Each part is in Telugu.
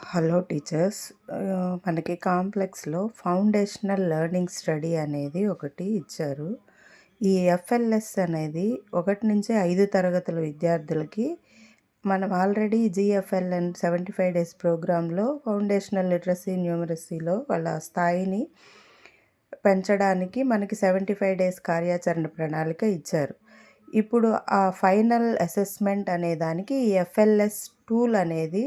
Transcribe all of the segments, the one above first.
Hello teachers. మనకి కాంప్లెక్స్‌లో ఫౌండేషనల్ లెర్నింగ్ స్టడీ అనేది ఒకటి ఇచ్చారు. ఈ ఎఫ్ఎల్ఎస్ అనేది 1-5 తరగతుల విద్యార్థులకి మనం ఆల్రెడీ జీఎఫ్ఎల్ఎన్ 75 డేస్ ప్రోగ్రామ్‌లో ఫౌండేషనల్ లిటరసీ, న్యూమరసీలో వాళ్ళ స్థాయిని పెంచడానికి మనకి 75 డేస్ కార్యాచరణ ప్రణాళిక ఇచ్చారు. ఇప్పుడు ఆ ఫైనల్ అసెస్మెంట్ అనే దానికి ఈ ఎఫ్ఎల్ఎస్ టూల్ అనేది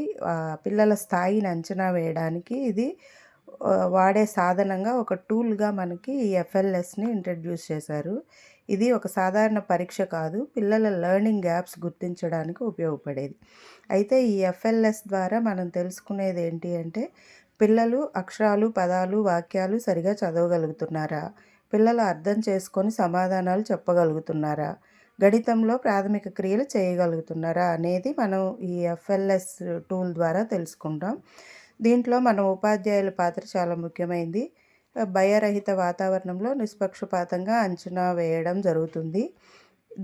పిల్లల స్థాయిని అంచనా వేయడానికి ఇది వాడే సాధనంగా ఒక టూల్‌గా మనకి ఈ ఎఫ్ఎల్ఎస్‌ని ఇంట్రడ్యూస్ చేశారు. ఇది ఒక సాధారణ పరీక్ష కాదు, పిల్లల లెర్నింగ్ గ్యాప్స్ గుర్తించడానికి ఉపయోగపడేది. అయితే ఈ ఎఫ్ఎల్ఎస్ ద్వారా మనం తెలుసుకునేది ఏంటి అంటే, పిల్లలు అక్షరాలు, పదాలు, వాక్యాలు సరిగా చదవగలుగుతున్నారా? పిల్లలు అర్థం చేసుకొని సమాధానాలు చెప్పగలుగుతున్నారా? గణితంలో ప్రాథమిక క్రియలు చేయగలుగుతున్నారా అనేది మనం ఈ ఎఫ్ఎల్ఎస్ టూల్ ద్వారా తెలుసుకుంటాం. దీంట్లో మన ఉపాధ్యాయుల పాత్ర చాలా ముఖ్యమైనది. భయరహిత వాతావరణంలో నిష్పక్షపాతంగా అంచనా వేయడం జరుగుతుంది.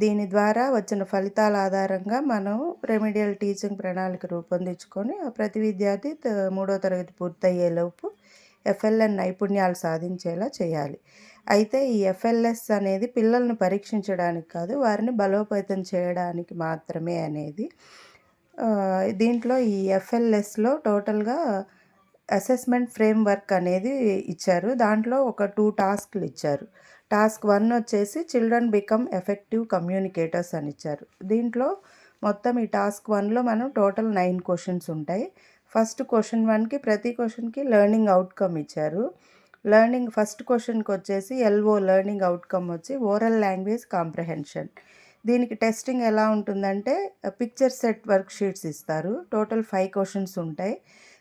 దీని ద్వారా వచ్చిన ఫలితాల ఆధారంగా మనం రెమెడియల్ టీచింగ్ ప్రణాళిక రూపొందించుకొని ప్రతి విద్యార్థి 3వ తరగతి పూర్తయ్యేలోపు ఎఫ్ఎల్ఎన్ నైపుణ్యాలు సాధించేలా చేయాలి. అయితే ఈ ఎఫ్ఎల్ఎస్ అనేది పిల్లల్ని పరీక్షించడానికి కాదు, వారిని బలోపేతం చేయడానికి మాత్రమే అనేది. దీంట్లో ఈ ఎఫ్ఎల్ఎస్‌లో టోటల్‌గా అసెస్మెంట్ ఫ్రేమ్‌వర్క్ అనేది ఇచ్చారు. దాంట్లో ఒక 2 టాస్క్‌లు ఇచ్చారు. టాస్క్ 1 వచ్చేసి చిల్డ్రన్ బికమ్ ఎఫెక్టివ్ కమ్యూనికేటర్స్ అని ఇచ్చారు. దీంట్లో మొత్తం ఈ టాస్క్ 1లో మనం టోటల్ 9 క్వెషన్స్ ఉంటాయి. ఫస్ట్ క్వెషన్ 1కి ప్రతి క్వెషన్‌కి లెర్నింగ్ అవుట్‌కమ్ ఇచ్చారు. ఫస్ట్ క్వెషన్‌కి వచ్చేసి లెర్నింగ్ అవుట్‌కమ్ వచ్చి ఓరల్ లాంగ్వేజ్ కాంప్రహెన్షన్. దీనికి టెస్టింగ్ ఎలా ఉంటుందంటే పిక్చర్ సెట్ వర్క్ షీట్స్ ఇస్తారు. టోటల్ 5 క్వెషన్స్ ఉంటాయి.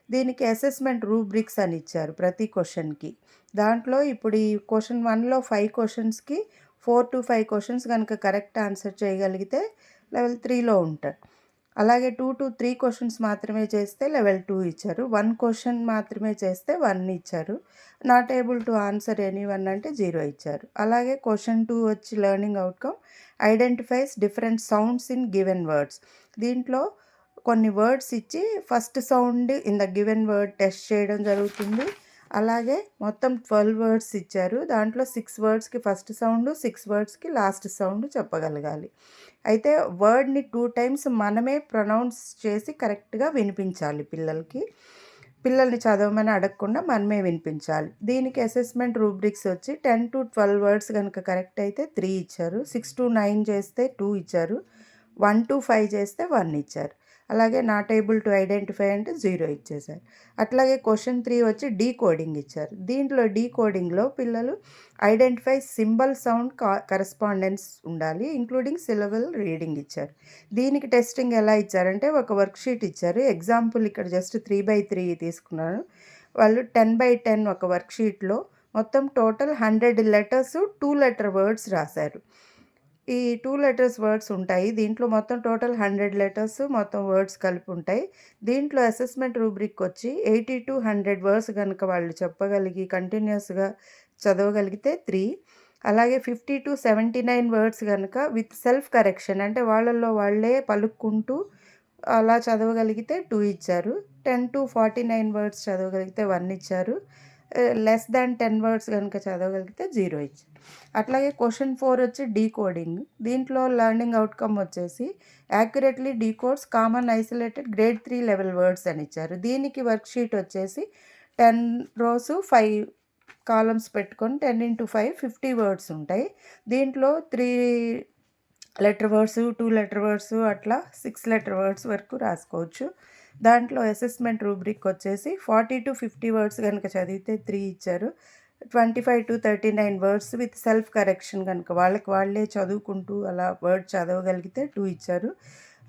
దీనికి అసెస్మెంట్ రూబ్రిక్స్ అని ఇచ్చారు ప్రతి క్వెషన్‌కి. దాంట్లో ఇప్పుడు ఈ క్వెషన్ 1లో 5 క్వెషన్స్‌కి 4-5 క్వెషన్స్ కనుక కరెక్ట్ ఆన్సర్ చేయగలిగితే లెవెల్ 3లో ఉంటారు. అలాగే 2-3 క్వెషన్స్ మాత్రమే చేస్తే లెవెల్ 2 ఇచ్చారు. 1 క్వెషన్ మాత్రమే చేస్తే 1 ఇచ్చారు. Not able to answer anyone అంటే 0 ఇచ్చారు. అలాగే క్వెషన్ 2 వచ్చి learning outcome identifies different sounds in given words. దీంట్లో కొన్ని వర్డ్స్ ఇచ్చి first sound in the given word test చేయడం జరుగుతుంది. అలాగే మొత్తం 12 వర్డ్స్ ఇచ్చారు. దాంట్లో 6 వర్డ్స్‌కి ఫస్ట్ సౌండ్, 6 వర్డ్స్‌కి లాస్ట్ సౌండ్ చెప్పగలగాలి. అయితే వర్డ్‌ని 2 టైమ్స్ మనమే ప్రొనౌన్స్ చేసి కరెక్ట్‌గా వినిపించాలి పిల్లలకి. పిల్లల్ని చదవమని అడగకుండా మనమే వినిపించాలి. దీనికి అసెస్మెంట్ రూబ్రిక్స్ వచ్చి 10-12 వర్డ్స్ కనుక కరెక్ట్ అయితే 3 ఇచ్చారు. 6-9 చేస్తే 2 ఇచ్చారు. 1-5 చేస్తే 1 ఇచ్చారు. అలాగే నాట్ ఏబుల్ టు ఐడెంటిఫై అంటే 0 ఇచ్చేశారు. అట్లాగే క్వెషన్ 3 వచ్చి డీకోడింగ్ ఇచ్చారు. దీంట్లో డీకోడింగ్‌లో పిల్లలు ఐడెంటిఫై సింబల్ సౌండ్ కరెస్పాండెన్స్ ఉండాలి, ఇంక్లూడింగ్ సిలబల్ రీడింగ్ ఇచ్చారు. దీనికి టెస్టింగ్ ఎలా ఇచ్చారంటే ఒక వర్క్షీట్ ఇచ్చారు. ఎగ్జాంపుల్ ఇక్కడ జస్ట్ 3/3 తీసుకున్నాను. వాళ్ళు 10/10 ఒక వర్క్షీట్‌లో మొత్తం టోటల్ 100 లెటర్స్ 2 లెటర్ వర్డ్స్ రాశారు. ఈ 2 లెటర్స్ వర్డ్స్ ఉంటాయి. దీంట్లో మొత్తం టోటల్ 100 లెటర్స్ మొత్తం వర్డ్స్ కలిపి ఉంటాయి. దీంట్లో అసెస్మెంట్ రూబ్రిక్ వచ్చి 80-100 వర్డ్స్ గనుక వాళ్ళు చెప్పగలిగి కంటిన్యూయస్‌గా చదవగలిగితే 3, అలాగే 50-79 వర్డ్స్ గనుక విత్ సెల్ఫ్ కరెక్షన్ అంటే వాళ్ళల్లో వాళ్ళే పలుక్కుంటూ అలా చదవగలిగితే 2 ఇచ్చారు. 10-49 వర్డ్స్ చదవగలిగితే 1 ఇచ్చారు. లెస్ దాన్ 10 వర్డ్స్ గనుక చదవగలిగితే 0 ఇచ్చారు. అట్లాగే క్వెషన్ 4 వచ్చి డీకోడింగ్. దీంట్లో లెర్నింగ్ అవుట్‌కమ్ వచ్చేసి accurately decodes common isolated grade 3 level words అని ఇచ్చారు. దీనికి వర్క్షీట్ వచ్చేసి 10 రోస్ 5 కాలమ్స్ పెట్టుకొని 10x5 50 వర్డ్స్ ఉంటాయి. దీంట్లో 3 లెటర్ వర్డ్స్, 2 లెటర్ వర్డ్స్ అట్లా 6 లెటర్ వర్డ్స్ వరకు రాసుకోవచ్చు. దాంట్లో అసెస్మెంట్ రూబ్రిక్ వచ్చేసి 40-50 వర్డ్స్ కనుక చదివితే 3 ఇచ్చారు. 25-39 వర్డ్స్ విత్ సెల్ఫ్ కరెక్షన్ కనుక వాళ్ళకి వాళ్ళే చదువుకుంటూ అలా వర్డ్ చదవగలిగితే 2 ఇచ్చారు.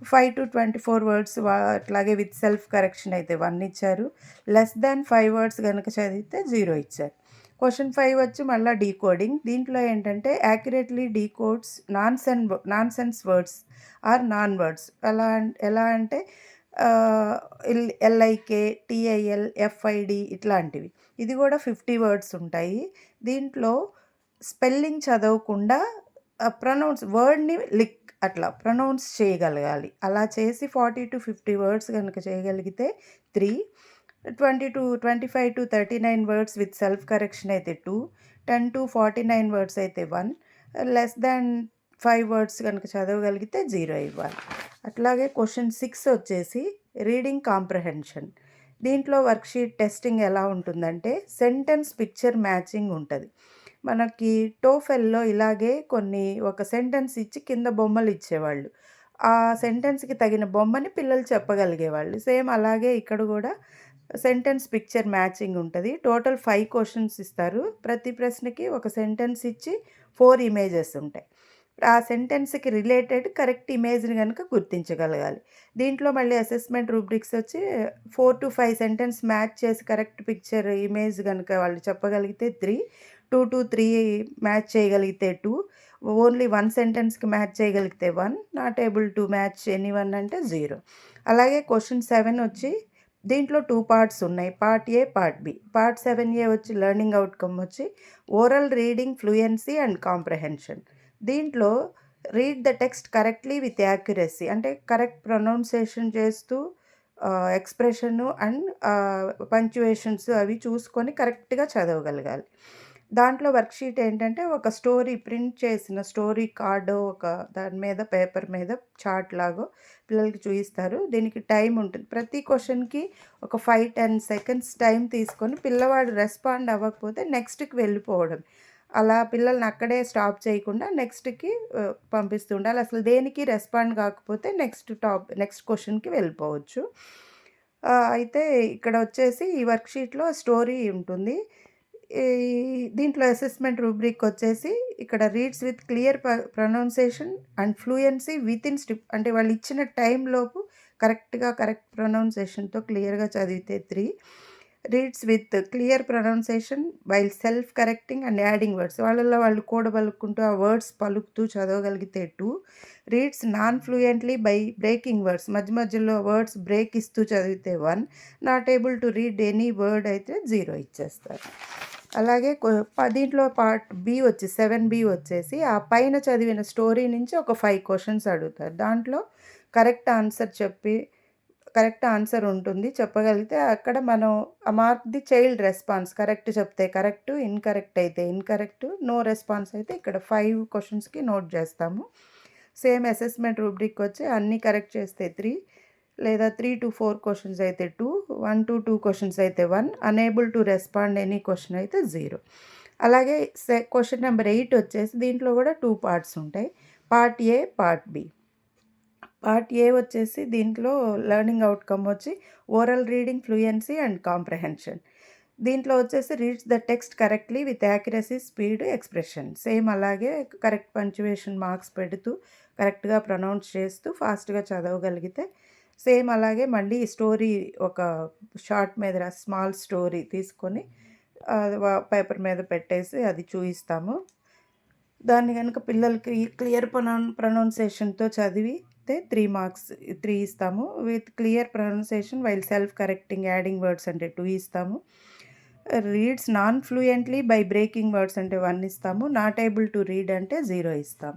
5-24 వర్డ్స్ అట్లాగే విత్ సెల్ఫ్ కరెక్షన్ అయితే 1 ఇచ్చారు. లెస్ దాన్ 5 వర్డ్స్ కనుక చదివితే 0 ఇచ్చారు. క్వెషన్ 5 వచ్చి మళ్ళీ డీకోడింగ్. దీంట్లో ఏంటంటే accurately decodes nonsense words or non words. ఎలా అంటే ఎల్ఐకే, టీఐఎల్, ఎఫ్ఐడి ఇట్లాంటివి. ఇది కూడా 50 వర్డ్స్ ఉంటాయి. దీంట్లో స్పెల్లింగ్ చదవకుండా వర్డ్‌ని అట్లా ప్రొనౌన్స్ చేయగలగాలి. అలా చేసి 40-50 వర్డ్స్ కనుక చేయగలిగితే 3, 25-39 వర్డ్స్ విత్ సెల్ఫ్ కరెక్షన్ అయితే 2, 10-49 వర్డ్స్ అయితే 1, లెస్ దాన్ 5 వర్డ్స్ కనుక చదవగలిగితే 0 ఇవ్వాలి. అట్లాగే క్వశ్చన్ 6 వచ్చేసి రీడింగ్ కాంప్రహెన్షన్. దీంట్లో వర్క్షీట్ టెస్టింగ్ ఎలా ఉంటుందంటే సెంటెన్స్ పిక్చర్ మ్యాచింగ్ ఉంటుంది. మనకి టోఫెల్‌లో ఇలాగే ఒక సెంటెన్స్ ఇచ్చి కింద బొమ్మలు ఇచ్చేవాళ్ళు. ఆ సెంటెన్స్‌కి తగిన బొమ్మని పిల్లలు చెప్పగలిగేవాళ్ళు. సేమ్ అలాగే ఇక్కడ కూడా సెంటెన్స్ పిక్చర్ మ్యాచింగ్ ఉంటది. టోటల్ 5 క్వెషన్స్ ఇస్తారు. ప్రతి ప్రశ్నకి ఒక సెంటెన్స్ ఇచ్చి 4 ఇమేజెస్ ఉంటాయి. ఆ సెంటెన్స్‌కి రిలేటెడ్ కరెక్ట్ ఇమేజ్‌ని గనుక గుర్తించగలగాలి. దీంట్లో మళ్ళీ అసెస్మెంట్ రూబ్రిక్స్ వచ్చి 4-5 సెంటెన్స్ మ్యాచ్ చేసి కరెక్ట్ పిక్చర్ ఇమేజ్ గనుక వాళ్ళు చెప్పగలిగితే 3, 2-3 మ్యాచ్ చేయగలిగితే 2, ఓన్లీ 1 సెంటెన్స్‌కి మ్యాచ్ చేయగలిగితే 1, not able to match anyone అంటే 0. అలాగే క్వెషన్ 7 వచ్చి దీంట్లో 2 పార్ట్స్ ఉన్నాయి. Part A, part B. Part 7A వచ్చి లెర్నింగ్ అవుట్‌కమ్ వచ్చి oral reading fluency and comprehension. దీంట్లో read the text correctly with accuracy అంటే కరెక్ట్ ప్రొనౌన్సియేషన్ చేస్తూ ఎక్స్‌ప్రెషను అండ్ పంక్చుయేషన్స్ అవి చూసుకొని కరెక్ట్‌గా చదవగలగాలి. దాంట్లో వర్క్షీట్ ఏంటంటే ఒక స్టోరీ ప్రింట్ చేసిన స్టోరీ కార్డో దాని మీద పేపర్ మీద చార్ట్ లాగో పిల్లలకి చూయిస్తారు. దీనికి టైం ఉంటుంది. ప్రతి క్వెషన్‌కి ఒక 5-10 సెకండ్స్ టైం తీసుకొని పిల్లవాడు రెస్పాండ్ అవ్వకపోతే నెక్స్ట్‌కి వెళ్ళిపోవడం. అలా పిల్లల్ని అక్కడే స్టాప్ చేయకుండా నెక్స్ట్‌కి పంపిస్తూ ఉండాలి. అసలు దేనికి రెస్పాండ్ కాకపోతే నెక్స్ట్ క్వెషన్‌కి వెళ్ళిపోవచ్చు. అయితే ఇక్కడ వచ్చేసి ఈ వర్క్షీట్‌లో స్టోరీ ఉంటుంది. ఈ దీంట్లో అసెస్మెంట్ రూబ్రిక్ వచ్చేసి ఇక్కడ reads with clear pronunciation and fluency within అంటే వాళ్ళు ఇచ్చిన టైంలోపు కరెక్ట్ ప్రొనౌన్సియేషన్‌తో క్లియర్‌గా చదివితే 3, reads with clear pronunciation while self correcting and adding words వాళ్ళలో వాళ్ళు కూడబలుక్కుంటూ ఆ వర్డ్స్ పలుకుతూ చదవగలిగితే 2, reads non fluently by breaking words మధ్యలో వర్డ్స్ బ్రేక్ ఇస్తూ చదివితే 1, not able to read any word అయితే 0 ఇచ్చేస్తారు. అలాగే దీంట్లో పార్ట్ బి వచ్చి 7B వచ్చేసి ఆ పైన చదివిన స్టోరీ నుంచి ఒక 5 క్వెషన్స్ అడుగుతారు. దాంట్లో కరెక్ట్ ఆన్సర్ ఉంటుంది. చెప్పగలిగితే అక్కడ మనం mark the child response. Correct చెప్తే కరెక్ట్, ఇన్‌కరెక్ట్ అయితే ఇన్‌కరెక్ట్, నో రెస్పాన్స్ అయితే ఇక్కడ 5 క్వెషన్స్‌కి నోట్ చేస్తాము. సేమ్ అసెస్మెంట్ రూబ్రిక్ వచ్చి అన్నీ కరెక్ట్ చేస్తే 3, లేదా 3-4 క్వెషన్స్ అయితే 2, 1-2 క్వెషన్స్ అయితే 1, unable to respond any question అయితే 0. అలాగే క్వెషన్ నెంబర్ 8 వచ్చేసి దీంట్లో కూడా 2 పార్ట్స్ ఉంటాయి. Part A, part B. Part A వచ్చేసి దీంట్లో లెర్నింగ్ అవుట్‌కమ్ వచ్చి oral reading fluency and comprehension. దీంట్లో వచ్చేసి reads the text correctly with accuracy, speed, expression. Same అలాగే కరెక్ట్ పంక్చుయేషన్ మార్క్స్ పెడుతూ కరెక్ట్‌గా ప్రొనౌన్స్ చేస్తూ ఫాస్ట్‌గా చదవగలిగితే సేమ్ అలాగే మళ్ళీ స్టోరీ ఒక షార్ట్ మీద స్మాల్ స్టోరీ తీసుకొని పేపర్ మీద పెట్టేసి అది చూయిస్తాము. దాన్ని గనుక పిల్లలకి క్లియర్ ప్రొనౌన్సియేషన్‌తో చదివితే 3 మార్క్స్ 3 ఇస్తాము. With clear pronunciation while self correcting adding words అంటే 2 ఇస్తాము. Reads non fluently by breaking words అంటే 1 ఇస్తాము. నాట్ ఏబుల్ టు రీడ్ అంటే 0 ఇస్తాం.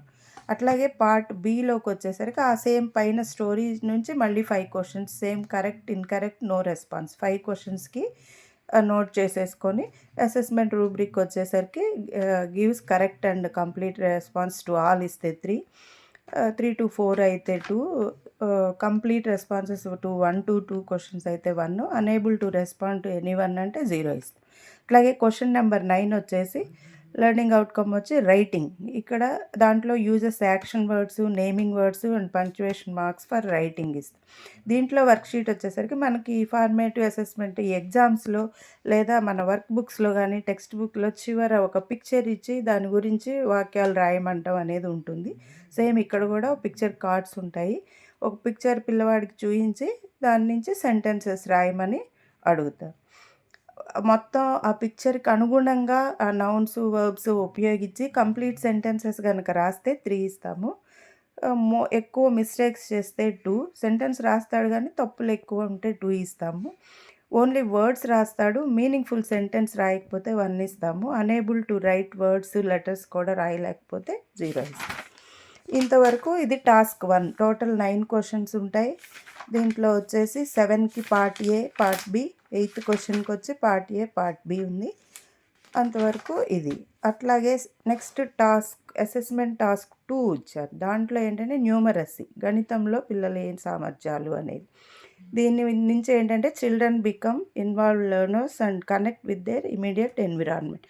అట్లాగే పార్ట్ బిలోకి వచ్చేసరికి ఆ సేమ్ పైన స్టోరీ నుంచి మళ్ళీ 5 questions same correct, incorrect, no response 5 క్వెషన్స్‌కి నోట్ చేసేసుకొని అసెస్మెంట్ రూబ్రిక్ వచ్చేసరికి gives correct and complete response to all ఇస్తే 3, 3-4 అయితే 2, కంప్లీట్ రెస్పాన్సెస్ టు 1-2 క్వెషన్స్ అయితే 1, unable to respond to anyone అంటే 0 ఇస్తాం. అట్లాగే క్వెషన్ నెంబర్ 9 వచ్చేసి లెర్నింగ్ అవుట్‌కమ్ వచ్చి రైటింగ్. ఇక్కడ దాంట్లో uses action words, naming words and punctuation marks for writing ఇస్తాం. దీంట్లో వర్క్షీట్ వచ్చేసరికి మనకి ఫార్మేటివ్ అసెస్మెంట్ ఈ ఎగ్జామ్స్‌లో లేదా మన వర్క్ బుక్స్‌లో కానీ టెక్స్ట్ బుక్‌లో చివర ఒక పిక్చర్ ఇచ్చి దాని గురించి వాక్యాలు రాయమంటం అనేది ఉంటుంది. సేమ్ ఇక్కడ కూడా పిక్చర్ కార్డ్స్ ఉంటాయి. ఒక పిక్చర్ పిల్లవాడికి చూయించి దాని నుంచి సెంటెన్సెస్ రాయమని అడుగుతారు. మొత్తం ఆ పిక్చర్‌కి అనుగుణంగా ఆ నౌన్స్, వర్బ్స్ ఉపయోగించి కంప్లీట్ సెంటెన్సెస్ గనక రాస్తే 3 ఇస్తాము. ఎక్కువ మిస్టేక్స్ చేస్తే 2, సెంటెన్స్ రాస్తాడు గానీ తప్పులు ఎక్కువ ఉంటే 2 ఇస్తాము. ఓన్లీ వర్డ్స్ రాస్తాడు, మీనింగ్‌ఫుల్ సెంటెన్స్ రాయకపోతే 1 ఇస్తాము. Unable to right words, letters కూడా రాయలేకపోతే 0 ఇస్తాం. ఇంతవరకు ఇది టాస్క్ 1. టోటల్ 9 క్వెషన్స్ ఉంటాయి. దీంట్లో వచ్చేసి 7కి part A, part B, 8th క్వశ్చన్‌కొచ్చి పార్ట్ ఏ, పార్ట్ బి ఉంది. అంతవరకు ఇది. అట్లాగే నెక్స్ట్ అసెస్మెంట్ టాస్క్ 2 ఇచ్చారు. దాంట్లో ఏంటంటే న్యూమరసీ, గణితంలో పిల్లల ఏం సామర్థ్యాలు అనేది. దీని నుంచి ఏంటంటే children become involved learners and connect with their immediate environment.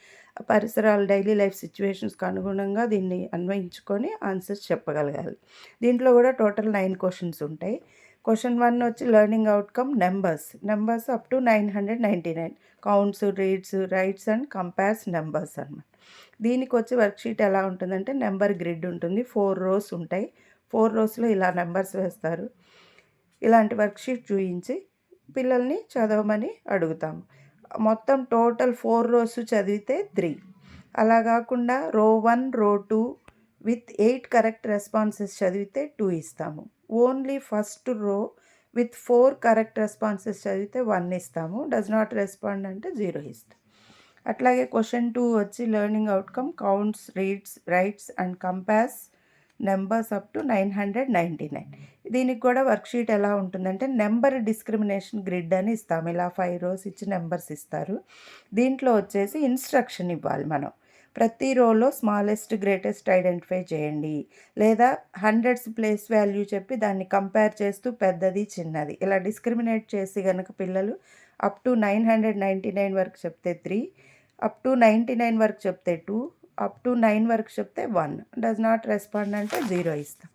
పరిసరాలు, డైలీ లైఫ్ సిచ్యువేషన్స్కి అనుగుణంగా దీన్ని అన్వయించుకొని ఆన్సర్స్ చెప్పగలగాలి. దీంట్లో కూడా టోటల్ 9 క్వశ్చన్స్ ఉంటాయి. క్వశ్చన్ 1 వచ్చి learning outcome numbers up to 999, counts, reads, writes and compares numbers అన్నమాట. దీనికి వచ్చి వర్క్షీట్ ఎలా ఉంటుందంటే నెంబర్ గ్రిడ్ ఉంటుంది. 4 రోస్ ఉంటాయి. 4 రోస్లో ఇలా నెంబర్స్ వేస్తారు. ఇలాంటి వర్క్షీట్ చూయించి పిల్లల్ని చదవమని అడుగుతాము. మొత్తం టోటల్ 4 రోస్ చదివితే 3. అలా కాకుండా రో 1, రో 2 విత్ 8 కరెక్ట్ రెస్పాన్సెస్ చదివితే 2 ఇస్తాము. Only first row with 4 correct responses చదివితే 1 ఇస్తాము. డస్ నాట్ రెస్పాండ్ అంటే 0 ఇస్తాం. అట్లాగే క్వశ్చన్ 2 వచ్చి learning outcome counts, reads, writes and compares numbers up to 999. దీనికి కూడా వర్క్షీట్ ఎలా ఉంటుందంటే నెంబర్ డిస్క్రిమినేషన్ గ్రిడ్ అని ఇస్తాము. ఇలా 5 రోస్ ఇచ్చి నెంబర్స్ ఇస్తారు. దీంట్లో వచ్చేసి ఇన్స్ట్రక్షన్ ఇవ్వాలి మనం. ప్రతి రోలో స్మాలెస్ట్, గ్రేటెస్ట్ ఐడెంటిఫై చేయండి, లేదా హండ్రెడ్స్ ప్లేస్ వాల్యూ చెప్పి దాన్ని కంపేర్ చేస్తూ పెద్దది, చిన్నది ఇలా డిస్క్రిమినేట్ చేసి కనుక పిల్లలు అప్ టు 999 వరకు చెప్తే 3, అప్ టు 99 వరకు చెప్తే 2, అప్ టు 9 వరకు చెప్తే 1, డస్ నాట్ రెస్పాండ్ అంటే 0 ఇస్తాం.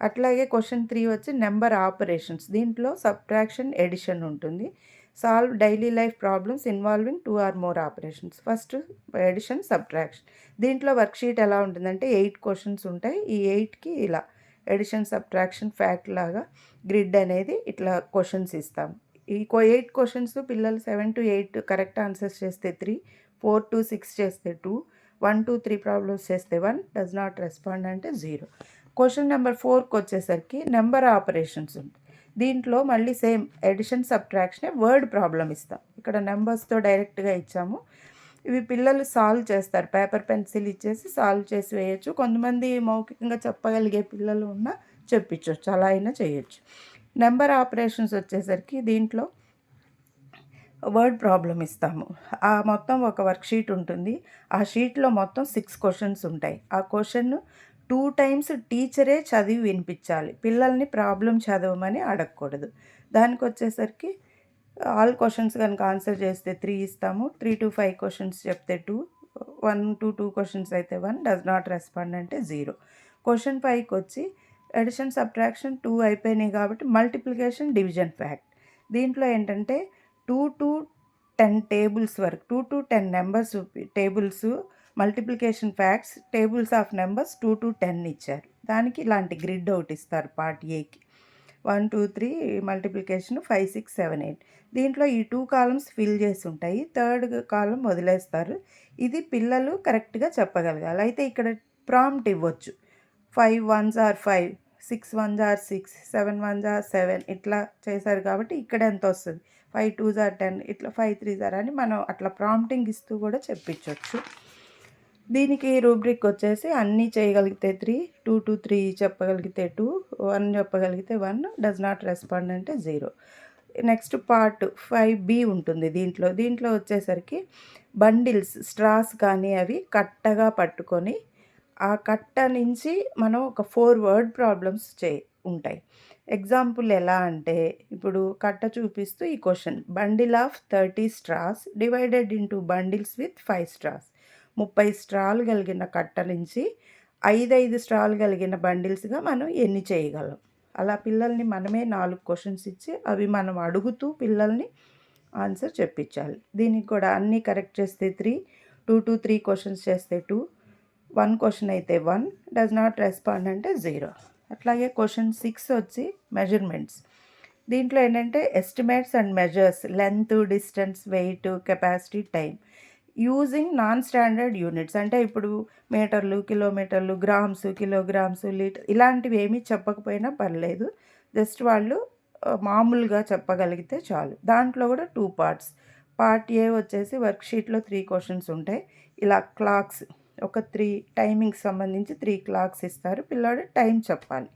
అట్లాగే క్వశ్చన్ 3 వచ్చి నెంబర్ ఆపరేషన్స్. దీంట్లో సబ్ట్రాక్షన్, ఎడిషన్ ఉంటుంది. Solve daily life problems involving 2 or more operations. First addition, subtraction. దీంట్లో వర్క్షీట్ ఎలా ఉంటుందంటే 8 క్వశ్చన్స్ ఉంటాయి. ఈ 8కి ఇలా ఎడిషన్, సబ్ట్రాక్షన్, ఫ్యాక్ట్ లాగా గ్రిడ్ అనేది ఇట్లా క్వశ్చన్స్ ఇస్తాం. ఈ 8 క్వశ్చన్స్ పిల్లలు 7 to 8 కరెక్ట్ ఆన్సర్స్ చేస్తే 3, 4 to 6 చేస్తే 2, 1 to 3 ప్రాబ్లమ్స్ చేస్తే 1, డస్ నాట్ రెస్పాండ్ అంటే 0. క్వశ్చన్ నెంబర్ 4కి వచ్చేసరికి నెంబర్ ఆపరేషన్స్ ఉంటుంది. దీంట్లో మళ్ళీ సేమ్ ఎడిషన్, సబ్ట్రాక్షనే వర్డ్ ప్రాబ్లం ఇస్తాం. ఇక్కడ నెంబర్స్తో డైరెక్ట్గా ఇచ్చాము. ఇవి పిల్లలు సాల్వ్ చేస్తారు. పేపర్, పెన్సిల్ ఇచ్చేసి సాల్వ్ చేసి వేయచ్చు. కొంతమంది మౌఖికంగా చెప్పగలిగే పిల్లలు ఉన్నా చెప్పించవచ్చు, అలా అయినా చేయొచ్చు. నెంబర్ ఆపరేషన్స్ వచ్చేసరికి దీంట్లో వర్డ్ ప్రాబ్లం ఇస్తాము. ఆ మొత్తం ఒక వర్క్షీట్ ఉంటుంది. ఆ షీట్లో మొత్తం 6 క్వశ్చన్స్ ఉంటాయి. ఆ క్వశ్చన్ 2 times టీచరే చదివి వినిపించాలి. పిల్లల్ని ప్రాబ్లం చదవమని అడగకూడదు. దానికి వచ్చేసరికి ఆల్ క్వశ్చన్స్ కనుక ఆన్సర్ చేస్తే 3 ఇస్తాము. 3 to 5 క్వశ్చన్స్ చెప్తే 2, 1 to 2 క్వశ్చన్స్ అయితే 1, డస్ నాట్ రెస్పాండ్ అంటే 0. క్వశ్చన్ 5కి వచ్చి ఎడిషన్, సబ్ట్రాక్షన్ 2 అయిపోయినాయి కాబట్టి మల్టిప్లికేషన్, డివిజన్, ఫ్యాక్ట్. దీంట్లో ఏంటంటే 2 to 10 టేబుల్స్ వరకు, 2 to 10 numbers tables, multiplication, facts, tables of numbers 2 to 10 ఇచ్చారు. దానికి ఇలాంటి గ్రిడ్ ఒకటి ఇస్తారు పార్ట్ ఏకి. 1, 2, 3 మల్టిప్లికేషన్, 5, 6, 7, 8. దీంట్లో ఈ 2 కాలమ్స్ ఫిల్ చేసి ఉంటాయి. 3rd కాలం వదిలేస్తారు. ఇది పిల్లలు కరెక్ట్గా చెప్పగలగాలి. అయితే ఇక్కడ ప్రాంప్ట్ ఇవ్వచ్చు. 5 ones are 5, 6 ones are 6, 7 ones are 7 ఇట్లా చేశారు కాబట్టి ఇక్కడ ఎంత వస్తుంది, 5 2s are 10, ఇట్లా 5 3s are అని మనం అట్లా ప్రాంప్టింగ్ ఇస్తూ కూడా చెప్పించవచ్చు. దీనికి రూబ్రిక్ వచ్చేసి అన్నీ చేయగలిగితే 3, 2 to 3 చెప్పగలిగితే 2, 1 చెప్పగలిగితే 1, డస్ నాట్ రెస్పాండ్ అంటే 0. నెక్స్ట్ పార్ట్ 5B ఉంటుంది. దీంట్లో వచ్చేసరికి బండిల్స్, స్ట్రాస్ కానీ అవి కట్టగా పట్టుకొని ఆ కట్ట నుంచి మనం ఒక 4 వర్డ్ ప్రాబ్లమ్స్ ఉంటాయి. ఎగ్జాంపుల్ ఎలా అంటే ఇప్పుడు కట్ట చూపిస్తూ ఈ question, bundle of 30 straws divided into bundles with 5 straws. 30 స్ట్రాలు కలిగిన కట్ట నుంచి 5 స్ట్రాలు కలిగిన బండిల్స్గా మనం ఎన్ని చేయగలం. అలా పిల్లల్ని మనమే 4 క్వశ్చన్స్ ఇచ్చి అవి మనం అడుగుతూ పిల్లల్ని ఆన్సర్ చెప్పించాలి. దీనికి కూడా అన్నీ కరెక్ట్ చేస్తే 3, 2 to 3 క్వశ్చన్స్ చేస్తే 2, 1 క్వశ్చన్ అయితే 1, డస్ నాట్ రెస్పాండ్ అంటే 0. అట్లాగే క్వశ్చన్ 6 వచ్చి మెజర్మెంట్స్. దీంట్లో ఏంటంటే estimates and measures length, distance, weight, capacity, time using non standard units. అంటే ఇప్పుడు మీటర్లు, కిలోమీటర్లు, గ్రామ్స్, కిలోగ్రామ్స్, లీటర్ ఇలాంటివి ఏమీ చెప్పకపోయినా పర్లేదు. జస్ట్ వాళ్ళు మామూలుగా చెప్పగలిగితే చాలు. దాంట్లో కూడా 2 parts. పార్ట్ ఏ వచ్చేసి వర్క్షీట్లో 3 క్వశ్చన్స్ ఉంటాయి. ఇలా క్లాక్స్, ఒక 3 టైమింగ్కి సంబంధించి 3 క్లాక్స్ ఇస్తారు. పిల్లాడు టైం చెప్పాలి.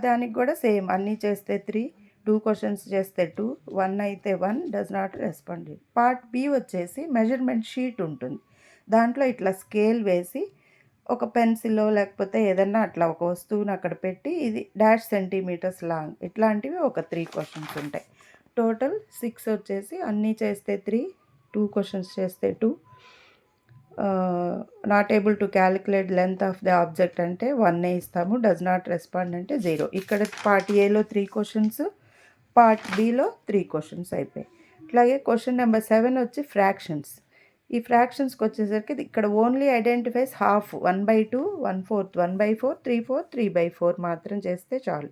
దానికి కూడా సేమ్ అన్నీ చేస్తే 3, 2 క్వెషన్స్ చేస్తే 2, 1 అయితే 1 does not respond. Part B వచ్చేసి మెజర్మెంట్ షీట్ ఉంటుంది. దాంట్లో ఇట్లా స్కేల్ వేసి ఒక పెన్సిలో లేకపోతే ఏదన్నా అట్లా ఒక వస్తువుని అక్కడ పెట్టి ఇది డాష్ సెంటీమీటర్స్ లాంగ్ ఇట్లాంటివి ఒక 3 క్వెషన్స్ ఉంటాయి. టోటల్ 6 వచ్చేసి అన్నీ చేస్తే 3, 2 క్వెషన్స్ చేస్తే 2, not able to calculate length of the object అంటే 1 ఇస్తాము, డస్ నాట్ రెస్పాండ్ అంటే 0. ఇక్కడ పార్ట్ ఏలో 3 క్వెషన్స్, పార్ట్ బిలో 3 క్వెషన్స్ అయిపోయాయి. అట్లాగే క్వెషన్ నెంబర్ 7 వచ్చి ఫ్రాక్షన్స్. ఈ ఫ్రాక్షన్స్కి వచ్చేసరికి ఇక్కడ ఓన్లీ ఐడెంటిఫైస్ హాఫ్, 1/2, 1/4, 1/4, 3/4, 3/4 మాత్రం చేస్తే చాలు.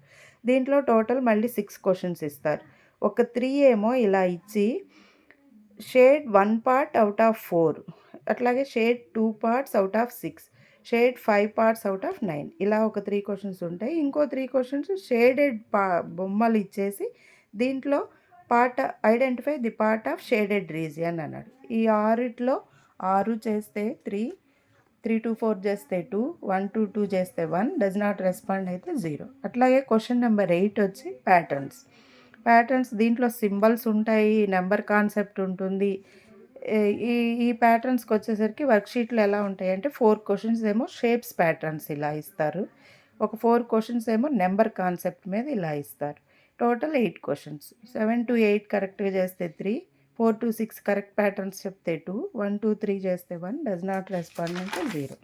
దీంట్లో టోటల్ మళ్ళీ 6 క్వెషన్స్ ఇస్తారు. ఒక 3 ఏమో ఇలా ఇచ్చి షేడ్ 1 పార్ట్ అవుట్ ఆఫ్ 4, అట్లాగే shade 2 parts out of 6, shade 5 parts out of 9 ఇలా ఒక 3 క్వెషన్స్ ఉంటాయి. ఇంకో 3 క్వెషన్స్ షేడెడ్ బొమ్మలు ఇచ్చేసి దీంట్లో part identify the part of shaded region అన్నాడు. ఈ 6లో 6 చేస్తే 3, 3 to 4 చేస్తే 2, 1 to 2 చేస్తే 1, డస్ నాట్ రెస్పాండ్ అయితే 0. అట్లాగే క్వశ్చన్ నెంబర్ 8 వచ్చి ప్యాటర్న్స్ దీంట్లో సింబల్స్ ఉంటాయి, నెంబర్ కాన్సెప్ట్ ఉంటుంది. ఈ ప్యాటర్న్స్కి వచ్చేసరికి వర్క్షీట్లు ఎలా ఉంటాయి అంటే 4 క్వశ్చన్స్ ఏమో షేప్స్ ప్యాటర్న్స్ ఇలా ఇస్తారు, ఒక 4 క్వశ్చన్స్ ఏమో నెంబర్ కాన్సెప్ట్ మీద ఇలా ఇస్తారు. Total 8 questions. 7 to 8 కరెక్ట్గా చేస్తే 3, 4 to 6 కరెక్ట్ ప్యాటర్న్స్ చెప్తే 2, 1 to 3 చేస్తే 1, డస్ నాట్ రెస్పాండ్ అంటే 0.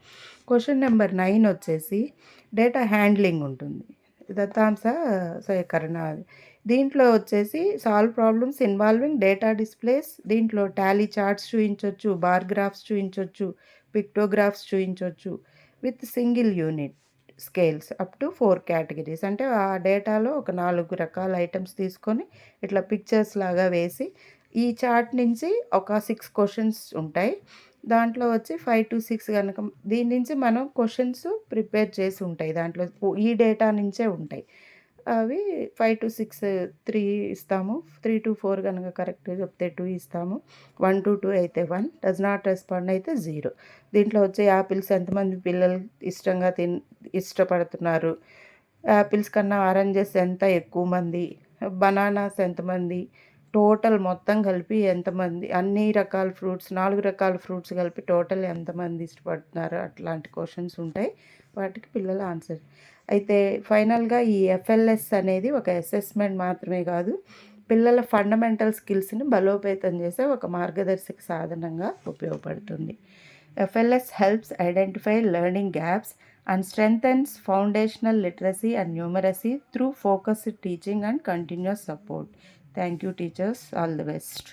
క్వశ్చన్ నెంబర్ 9 వచ్చేసి డేటా హ్యాండ్లింగ్ ఉంటుంది, దత్తాంశ సేకరణ. దీంట్లో వచ్చేసి solve problems involving data displays. దీంట్లో టాలీ చార్ట్స్ చూపించవచ్చు, బార్ గ్రాఫ్స్ చూపించవచ్చు, పిక్టోగ్రాఫ్స్ చూపించవచ్చు with single unit scales up to 4 categories. అంటే ఆ డేటాలో ఒక 4 రకాల ఐటమ్స్ తీసుకొని ఇట్లా పిక్చర్స్ లాగా వేసి ఈ చార్ట్ నుంచి ఒక 6 క్వశ్చన్స్ ఉంటాయి. దాంట్లో వచ్చి 5 to 6 కనుక దీని నుంచి మనం క్వశ్చన్స్ ప్రిపేర్ చేసి ఉంటాయి, దాంట్లో ఈ డేటా నుంచే ఉంటాయి. అవి 5 to 6 3 ఇస్తాము, 3 to 4 కనుక కరెక్ట్గా చెప్తే 2 ఇస్తాము, 1 to 2 అయితే 1, డస్ నాట్ రెస్పాండ్ అయితే 0. దీంట్లో వచ్చే యాపిల్స్ ఎంతమంది పిల్లలు ఇష్టంగా ఇష్టపడుతున్నారు, యాపిల్స్ కన్నా ఆరెంజెస్ ఎంత ఎక్కువ మంది, బనానాస్ ఎంతమంది, టోటల్ మొత్తం కలిపి ఎంతమంది, అన్ని రకాల ఫ్రూట్స్ 4 రకాల ఫ్రూట్స్ కలిపి టోటల్ ఎంతమంది ఇష్టపడుతున్నారు, అట్లాంటి క్వశ్చన్స్ ఉంటాయి. వాటికి పిల్లలు ఆన్సర్. అయితే ఫైనల్గా ఈ ఎఫ్ఎల్ఎస్ అనేది ఒక అసెస్మెంట్ మాత్రమే కాదు, పిల్లల ఫండమెంటల్ స్కిల్స్ని బలోపేతం చేసే ఒక మార్గదర్శక సాధనంగా ఉపయోగపడుతుంది. FLS helps identify learning gaps and strengthens foundational literacy and numeracy through focused teaching and continuous support. Thank you, teachers. All the best.